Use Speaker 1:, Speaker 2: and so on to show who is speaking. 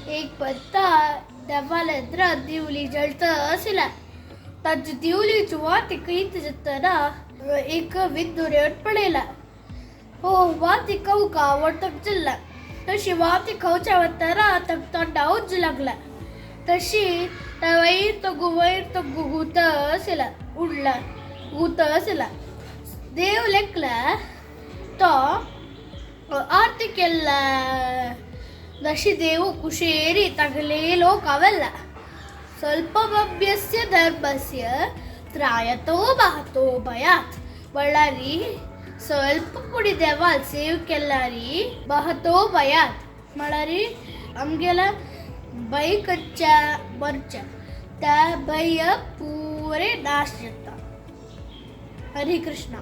Speaker 1: एक पत्ता देवालेंद्र दिवली जळत आसला ताज दिवली वाती कईत जत्तना एक विद्युरेट पडेला हो वाती कौका आवडतक जिल्ला तशी वाती खवच्या वत्तारा तक तोंडा उज्ज लागला तशी वैर तो गुगूत आसला उडला गूत आसला देव लेखला तो आरती केला दशी देव कुशेरी तगले लोक आवला स्वल्पमभ्यस्य धर्मस्य त्रायतो बहतो भयात बಳ್ಳारी ಸ್ವಲ್ಪ पुडी देवाल सेव केल्लारी बहतो भयात म्हळ्यारी आमगेला भय कच्चा मरच्या त्या भय पुरे नाश जाता हरे कृष्णा.